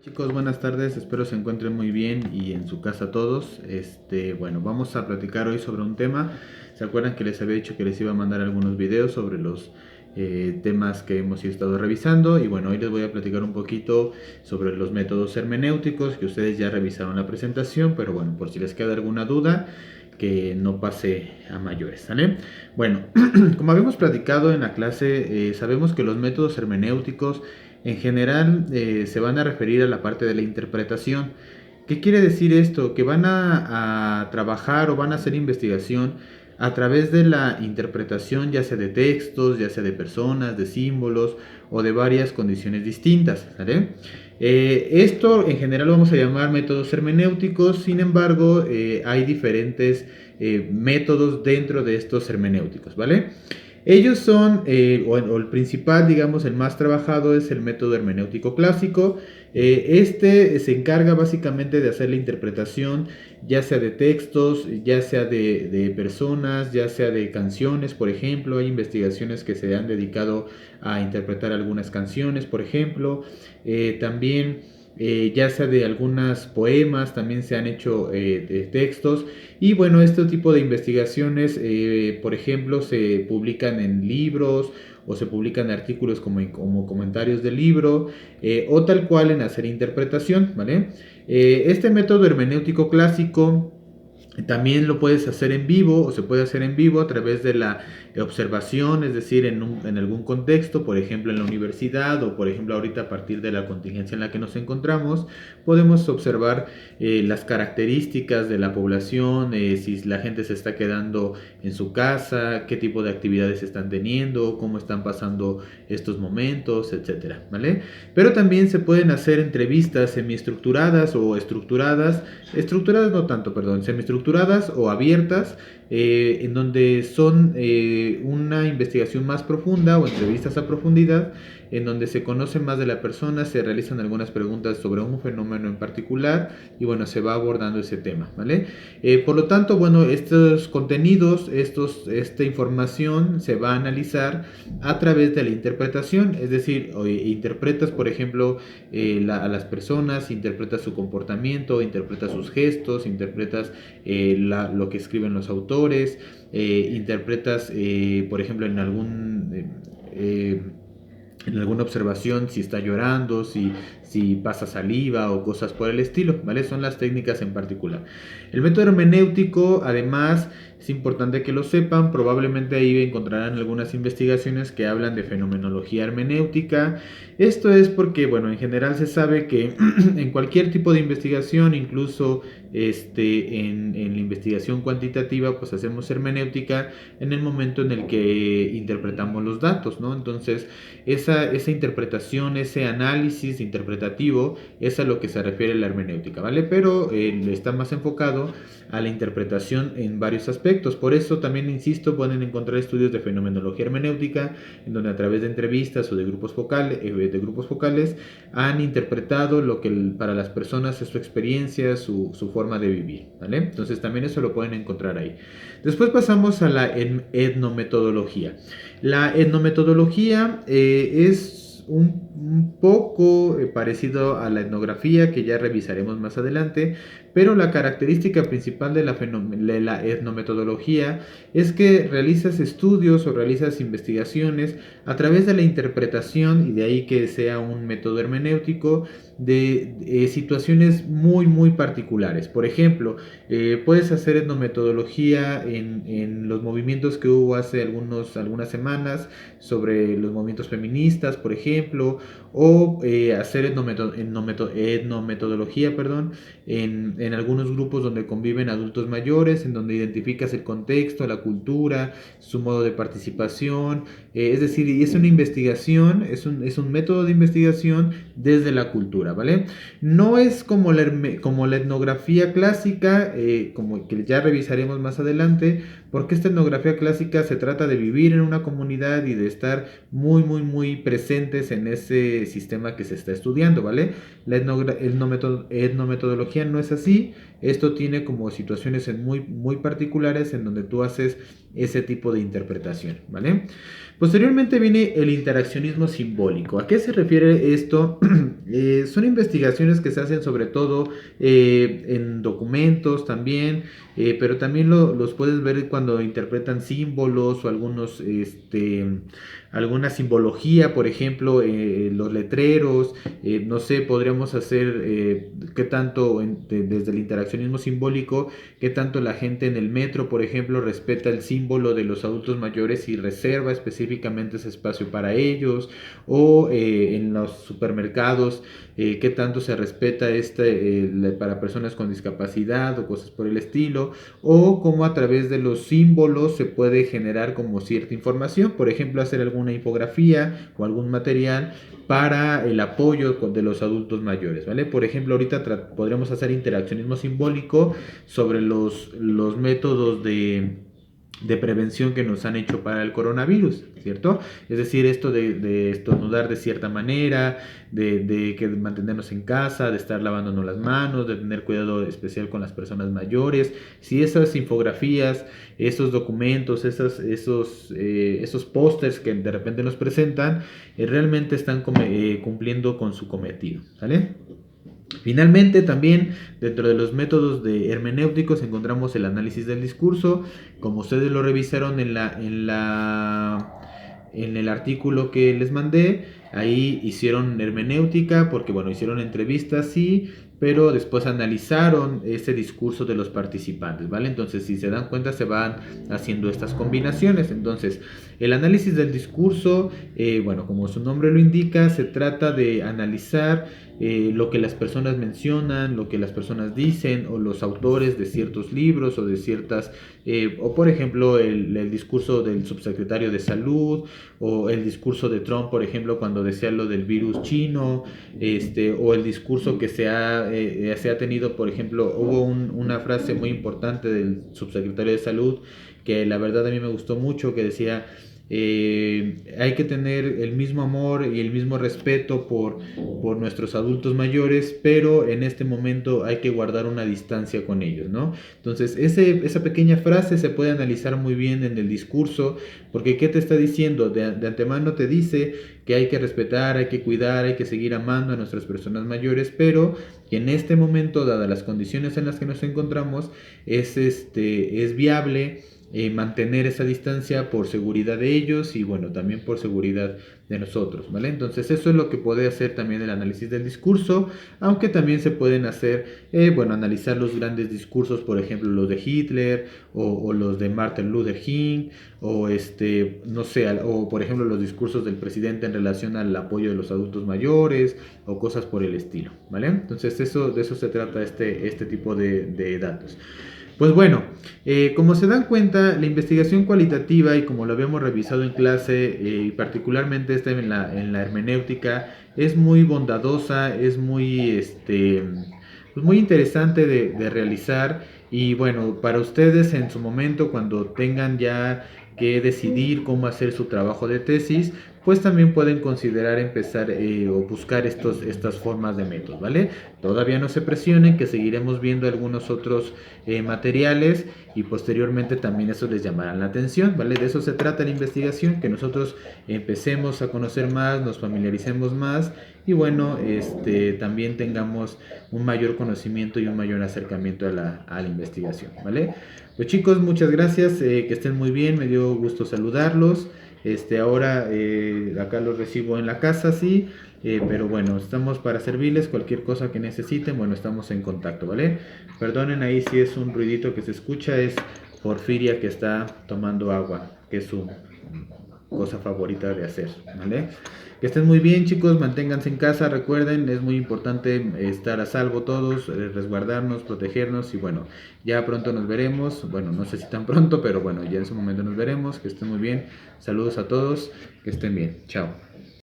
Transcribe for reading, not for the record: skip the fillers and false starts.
Chicos, buenas tardes, espero se encuentren muy bien y en su casa todos. Bueno, vamos a platicar hoy sobre un tema. ¿Se acuerdan que les había dicho que les iba a mandar algunos videos sobre los temas que hemos estado revisando? Y bueno, hoy les voy a platicar un poquito sobre los métodos hermenéuticos, que ustedes ya revisaron la presentación, pero bueno, por si les queda alguna duda, que no pase a mayores, ¿sale? Bueno, como habíamos platicado en la clase, sabemos que los métodos hermenéuticos en general se van a referir a la parte de la interpretación. ¿Qué quiere decir esto? Que van a trabajar o van a hacer investigación a través de la interpretación, ya sea de textos, ya sea de personas, de símbolos o de varias condiciones distintas, ¿vale? Esto en general vamos a llamar métodos hermenéuticos. Sin embargo, hay diferentes métodos dentro de estos hermenéuticos, ¿vale? Ellos son, o el principal, digamos, el más trabajado es el método hermenéutico clásico. Este se encarga básicamente de hacer la interpretación, ya sea de textos, ya sea de personas, ya sea de canciones, por ejemplo. Hay investigaciones que se han dedicado a interpretar algunas canciones, por ejemplo. También ya sea de algunos poemas, también se han hecho de textos. Y bueno, este tipo de investigaciones, por ejemplo, se publican en libros o se publican artículos como comentarios del libro, o tal cual en hacer interpretación, ¿vale? Este método hermenéutico clásico también lo puedes hacer en vivo o se puede hacer en vivo a través de la observación, es decir, en algún contexto, por ejemplo en la universidad o por ejemplo ahorita a partir de la contingencia en la que nos encontramos, podemos observar las características de la población, si la gente se está quedando en su casa, qué tipo de actividades están teniendo, cómo están pasando estos momentos, etcétera, ¿vale? Pero también se pueden hacer entrevistas semiestructuradas o estructuradas no tanto, perdón, semiestructuradas o abiertas, en donde son una investigación más profunda o entrevistas a profundidad, en donde se conoce más de la persona, se realizan algunas preguntas sobre un fenómeno en particular y bueno, se va abordando ese tema, ¿vale? Por lo tanto, bueno, estos contenidos, esta información se va a analizar a través de la interpretación, es decir, interpretas, por ejemplo, a las personas, interpretas su comportamiento, interpretas sus gestos, interpretas lo que escriben los autores, interpretas, por ejemplo, en alguna observación si está llorando, si pasa saliva o cosas por el estilo, ¿vale? Son las técnicas en particular. El método hermenéutico, además, es importante que lo sepan, probablemente ahí encontrarán algunas investigaciones que hablan de fenomenología hermenéutica. Esto es porque, bueno, en general se sabe que en cualquier tipo de investigación, incluso en la investigación cuantitativa, pues hacemos hermenéutica en el momento en el que interpretamos los datos, ¿no? Entonces, esa interpretación, ese análisis interpretativo, es a lo que se refiere la hermenéutica, ¿vale? Pero está más enfocado a la interpretación en varios aspectos. Por eso también, insisto, pueden encontrar estudios de fenomenología hermenéutica, en donde a través de entrevistas o de grupos focales han interpretado lo que para las personas es su experiencia, su forma de vivir, ¿vale? Entonces también eso lo pueden encontrar ahí. Después pasamos a la etnometodología. La etnometodología es un poco parecido a la etnografía, que ya revisaremos más adelante, pero la característica principal de la etnometodología es que realizas estudios o realizas investigaciones a través de la interpretación, y de ahí que sea un método hermenéutico, de situaciones muy particulares. Por ejemplo, puedes hacer etnometodología en los movimientos que hubo hace algunas semanas sobre los movimientos feministas, por ejemplo, o hacer etnometodología, perdón, en algunos grupos donde conviven adultos mayores, en donde identificas el contexto, la cultura, su modo de participación, es decir, es una investigación, es un método de investigación desde la cultura, ¿vale? No es como la etnografía clásica, como que ya revisaremos más adelante, porque esta etnografía clásica se trata de vivir en una comunidad y de estar muy presentes en ese sistema que se está estudiando, ¿vale? La etnometodología no es así. Esto tiene como situaciones muy particulares en donde tú haces ese tipo de interpretación, ¿vale? Posteriormente viene el interaccionismo simbólico. ¿A qué se refiere esto? Son investigaciones que se hacen sobre todo en documentos también, pero también los puedes ver cuando interpretan símbolos o alguna simbología, por ejemplo, los letreros, no sé, podríamos hacer qué tanto desde el interaccionismo simbólico, qué tanto la gente en el metro, por ejemplo, respeta el símbolo de los adultos mayores y reserva específicamente ese espacio para ellos, o en los supermercados, qué tanto se respeta para personas con discapacidad o cosas por el estilo, o cómo a través de los símbolos se puede generar como cierta información, por ejemplo, hacer alguna infografía o algún material para el apoyo de los adultos mayores, ¿vale? Por ejemplo, ahorita podríamos hacer interaccionismo simbólico sobre los métodos de prevención que nos han hecho para el coronavirus, ¿cierto? Es decir, esto de estornudar de cierta manera, de que mantenernos en casa, de estar lavándonos las manos, de tener cuidado especial con las personas mayores. Si esas infografías, esos documentos, esos pósters que de repente nos presentan, realmente están cumpliendo con su cometido, ¿vale? Finalmente, también dentro de los métodos de hermenéuticos encontramos el análisis del discurso. Como ustedes lo revisaron en el artículo que les mandé, ahí hicieron hermenéutica porque, bueno, hicieron entrevistas, sí, pero después analizaron ese discurso de los participantes, ¿vale? Entonces, si se dan cuenta, se van haciendo estas combinaciones. Entonces, el análisis del discurso, bueno, como su nombre lo indica, se trata de analizar lo que las personas mencionan, lo que las personas dicen, o los autores de ciertos libros o de ciertas, o por ejemplo el discurso del subsecretario de salud, o el discurso de Trump, por ejemplo, cuando decía lo del virus chino, o el discurso que se ha tenido, por ejemplo, hubo una frase muy importante del subsecretario de salud que la verdad a mí me gustó mucho, que decía: hay que tener el mismo amor y el mismo respeto por nuestros adultos mayores, pero en este momento hay que guardar una distancia con ellos, ¿no? Entonces, esa pequeña frase se puede analizar muy bien en el discurso, porque ¿qué te está diciendo? De antemano te dice que hay que respetar, hay que cuidar, hay que seguir amando a nuestras personas mayores, pero que en este momento, dadas las condiciones en las que nos encontramos, es viable mantener esa distancia por seguridad de ellos y, bueno, también por seguridad de nosotros, ¿vale? Entonces eso es lo que puede hacer también el análisis del discurso, aunque también se pueden hacer, bueno, analizar los grandes discursos, por ejemplo, los de Hitler o los de Martin Luther King, o no sé, o por ejemplo los discursos del presidente en relación al apoyo de los adultos mayores o cosas por el estilo, ¿vale? Entonces de eso se trata este tipo de datos. Pues bueno, como se dan cuenta, la investigación cualitativa, y como lo habíamos revisado en clase, y particularmente en la hermenéutica, es muy bondadosa, es pues muy interesante de realizar. Y bueno, para ustedes en su momento, cuando tengan ya que decidir cómo hacer su trabajo de tesis, pues también pueden considerar empezar o buscar estas formas de métodos, ¿vale? Todavía no se presionen, que seguiremos viendo algunos otros materiales y posteriormente también eso les llamará la atención, ¿vale? De eso se trata la investigación, que nosotros empecemos a conocer más, nos familiaricemos más y, bueno, también tengamos un mayor conocimiento y un mayor acercamiento a la investigación, ¿vale? Pues chicos, muchas gracias, que estén muy bien, me dio gusto saludarlos. Ahora acá los recibo en la casa, sí, pero bueno, estamos para servirles cualquier cosa que necesiten, bueno, estamos en contacto, ¿vale? Perdonen ahí si es un ruidito que se escucha, es Porfiria que está tomando agua, que es su cosa favorita de hacer, ¿vale? Que estén muy bien, chicos, manténganse en casa, recuerden, es muy importante estar a salvo todos, resguardarnos, protegernos y, bueno, ya pronto nos veremos, bueno, no sé si tan pronto, pero bueno, ya en su momento nos veremos, que estén muy bien, saludos a todos, que estén bien, chao.